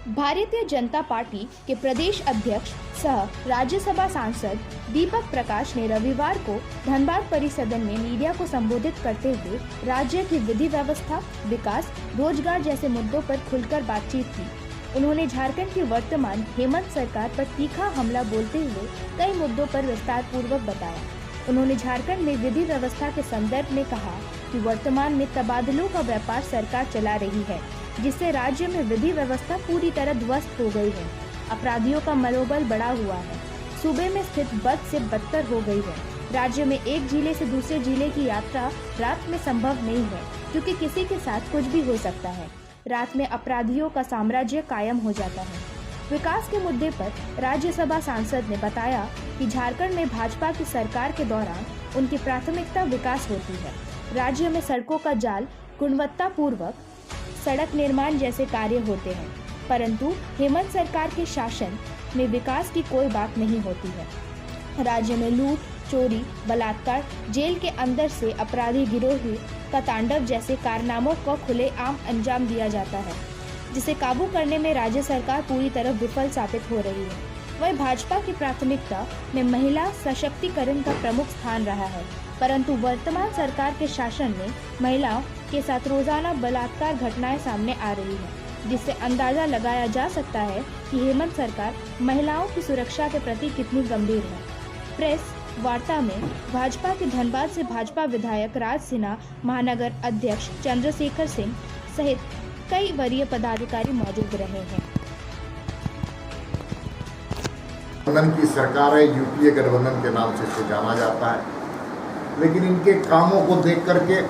Bharatiya Janata party के प्रदेश अध्यक्ष सह राज्यसभा सांसद दीपक प्रकाश ने रविवार को धनबाद परिसदन में मीडिया को संबोधित करते हुए राज्य की विधि व्यवस्था, विकास, रोजगार जैसे मुद्दों पर खुलकर बातचीत की। उन्होंने झारखंड की वर्तमान हेमंत सरकार पर तीखा हमला बोलते हुए कई मुद्दों पर विस्तार पूर्वक बताया। उन्होंने झारखंड में विधि व्यवस्था के संदर्भ में कहा कि वर्तमान में तबादलों का व्यापार सरकार चला रही है, जिससे राज्य में विधि व्यवस्था पूरी तरह ध्वस्त हो गई है। अपराधियों का मनोबल बढ़ा हुआ है। सूबे में स्थित बद से बदतर हो गई है। राज्य में एक जिले से दूसरे जिले की यात्रा रात में संभव नहीं है, क्योंकि किसी के साथ कुछ भी हो सकता है। रात में अपराधियों का साम्राज्य कायम हो जाता है। विकास के मुद्दे पर राज्यसभा सांसद ने बताया कि झारखंड में भाजपा की सरकार के दौरान उनकी प्राथमिकता विकास होती है। राज्य में सड़कों का जाल, गुणवत्तापूर्वक सड़क निर्माण जैसे कार्य होते हैं, परंतु हेमंत सरकार के शासन में विकास की कोई बात नहीं होती है। राज्य में लूट, चोरी, बलात्कार, जेल के अंदर से अपराधी गिरोह का तांडव जैसे कारनामों को खुलेआम अंजाम दिया जाता है, जिसे काबू करने में राज्य सरकार पूरी तरह विफल साबित हो रही है। वहीं भाजपा की प्राथमिकता में महिला सशक्तिकरण का प्रमुख स्थान रहा है, परंतु वर्तमान सरकार के शासन में महिलाओं के साथ रोजाना बलात्कार घटनाएं सामने आ रही हैं, जिससे अंदाजा लगाया जा सकता है कि हेमंत सरकार महिलाओं की सुरक्षा के प्रति कितनी गंभीर है। प्रेस वार्ता में भाजपा के धनबाद से भाजपा विधायक राज सिन्हा, महानगर अध्यक्ष चंद्रशेखर सिंह सहित कई वरीय पदाधिकारी मौजूद रहे हैं। गठबंधन की सरकार है, यूपीए गठबंधन के नाम से इसे जाना जाता है, लेकिन इनके कामों को देख करके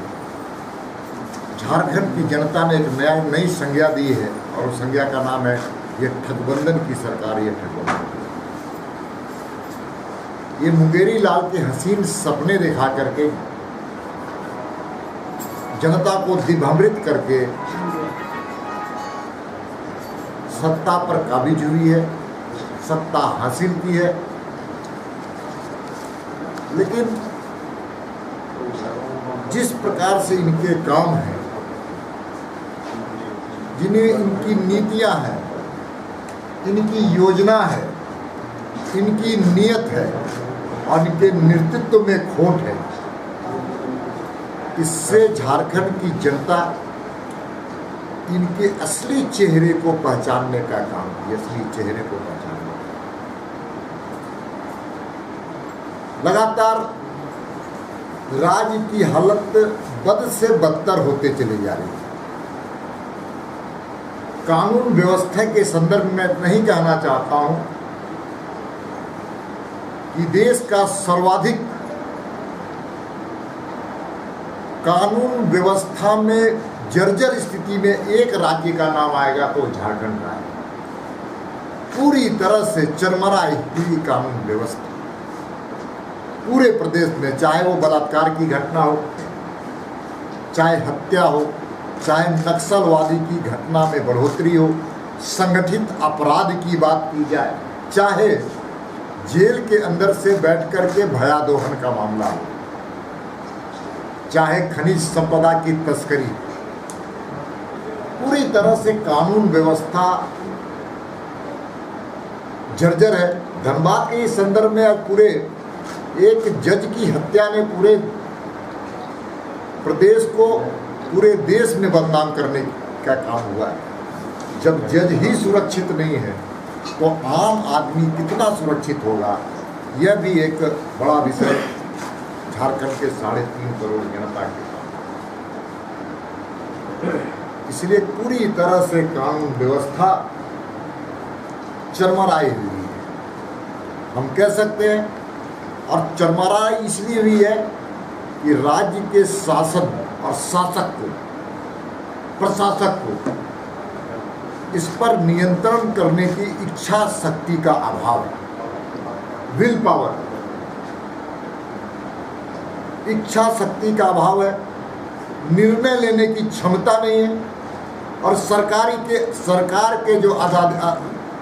झारखंड की जनता ने एक नई संज्ञा दी है, और उस संज्ञा का नाम है ये ठगबंधन की सरकार। ये ठगबंधन, ये मुंगेरी लाल के हसीन सपने दिखा करके जनता को दिग्भ्रमित करके सत्ता पर काबिज हुई है, सत्ता हासिल की है। लेकिन जिस प्रकार से इनके काम हैं, जिन्हें इनकी नीतियां हैं, इनकी योजना है, इनकी नीयत है और इनके नेतृत्व में खोट है, इससे झारखंड की जनता इनके असली चेहरे को पहचानने का काम किया। असली चेहरे को पहचानने, लगातार राज्य की हालत बद से बदतर होते चली जा रही है। कानून व्यवस्था के संदर्भ में नहीं कहना चाहता हूं कि देश का सर्वाधिक कानून व्यवस्था में जर्जर स्थिति में एक राज्य का नाम आएगा तो झारखंड का है। पूरी तरह से चरमराई हुई कानून व्यवस्था पूरे प्रदेश में, चाहे वो बलात्कार की घटना हो, चाहे हत्या हो, चाहे नक्सलवादी की घटना में बढ़ोतरी हो, संगठित अपराध की बात की जाए, चाहे जेल के अंदर से बैठ कर के भयादोहन का मामला हो, चाहे खनिज संपदा की तस्करी, पूरी तरह से कानून व्यवस्था जर्जर है। धनबाद के इस संदर्भ में अब पूरे एक जज की हत्या ने पूरे प्रदेश को, पूरे देश में बदनाम करने का काम हुआ है। जब जज ही सुरक्षित नहीं है तो आम आदमी कितना सुरक्षित होगा, यह भी एक बड़ा विषय झारखंड के 3.5 करोड़ जनता के। इसलिए पूरी तरह से कानून व्यवस्था चरमराई हुई है, हम कह सकते हैं। और चरमराई इसलिए हुई है कि राज्य के शासन और शासक को, प्रशासक को इस पर नियंत्रण करने की इच्छा शक्ति का अभाव है। विल पावर, इच्छा शक्ति का अभाव है, निर्णय लेने की क्षमता नहीं है। और सरकार के जो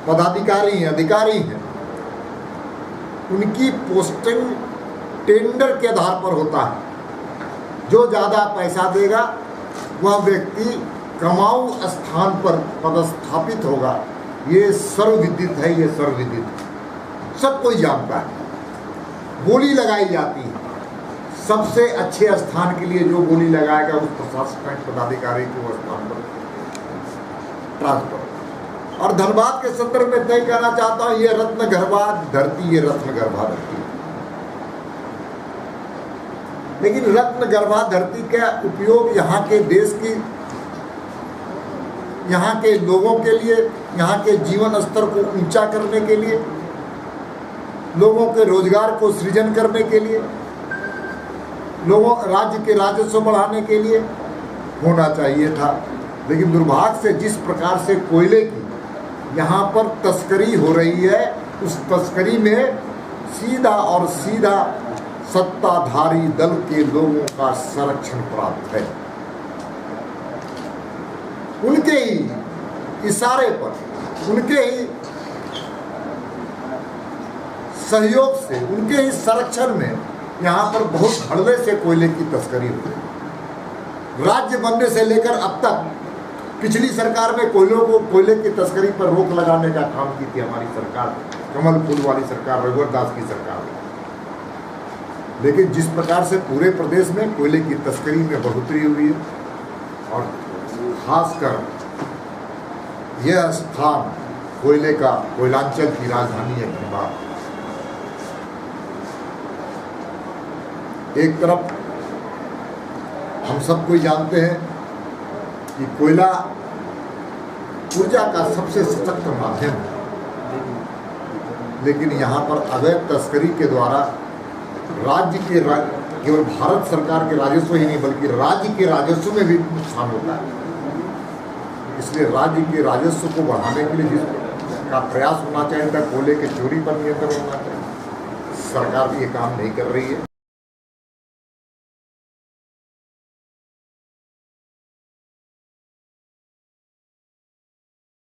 पदाधिकारी हैं, अधिकारी हैं, उनकी पोस्टिंग टेंडर के आधार पर होता है। जो ज़्यादा पैसा देगा वह व्यक्ति कमाऊ स्थान पर पदस्थापित होगा, ये सर्वविदित है, ये सर्वविदित सब कोई जानता है। गोली लगाई जाती है, सबसे अच्छे स्थान के लिए जो गोली लगाएगा उस प्रशासनिक पदाधिकारी को स्थान पर ट्रांसफर। और धनबाद के संदर्भ में तय कहना चाहता हूं, ये रत्न गर्भा धरती, ये रत्न गर्भा धरती। लेकिन रत्न गर्भा धरती का उपयोग यहाँ के देश की, यहाँ के लोगों के लिए, यहाँ के जीवन स्तर को ऊंचा करने के लिए, लोगों के रोजगार को सृजन करने के लिए, लोगों राज्य के राजस्व बढ़ाने के लिए होना चाहिए था। लेकिन दुर्भाग्य से जिस प्रकार से कोयले की यहाँ पर तस्करी हो रही है, उस तस्करी में सीधा और सीधा सत्ताधारी दल के लोगों का संरक्षण प्राप्त है। उनके ही इशारे पर, उनके ही सहयोग से, उनके ही संरक्षण में यहाँ पर बहुत धड़ल्ले से कोयले की तस्करी हो रही। राज्य बनने से लेकर अब तक पिछली सरकार में कोयले की तस्करी पर रोक लगाने का काम की थी हमारी सरकार, कमल फूल वाली सरकार, रघुवर दास की सरकार। लेकिन जिस प्रकार से पूरे प्रदेश में कोयले की तस्करी में बढ़ोतरी हुई है, और खासकर यह स्थान कोयले का, कोयलांचल की राजधानी है धनबाद। एक तरफ हम सब कोई जानते हैं कि कोयला ऊर्जा का सबसे सशक्त माध्यम है, लेकिन यहाँ पर अवैध तस्करी के द्वारा राज्य के, केवल भारत सरकार के राजस्व ही नहीं बल्कि राज्य के राजस्व में भी नुकसान होता है। इसलिए राज्य के राजस्व को बढ़ाने के लिए जिसका प्रयास होना चाहिए था, कोयले के चोरी पर नियंत्रण होना चाहिए, सरकार ये काम नहीं कर रही है।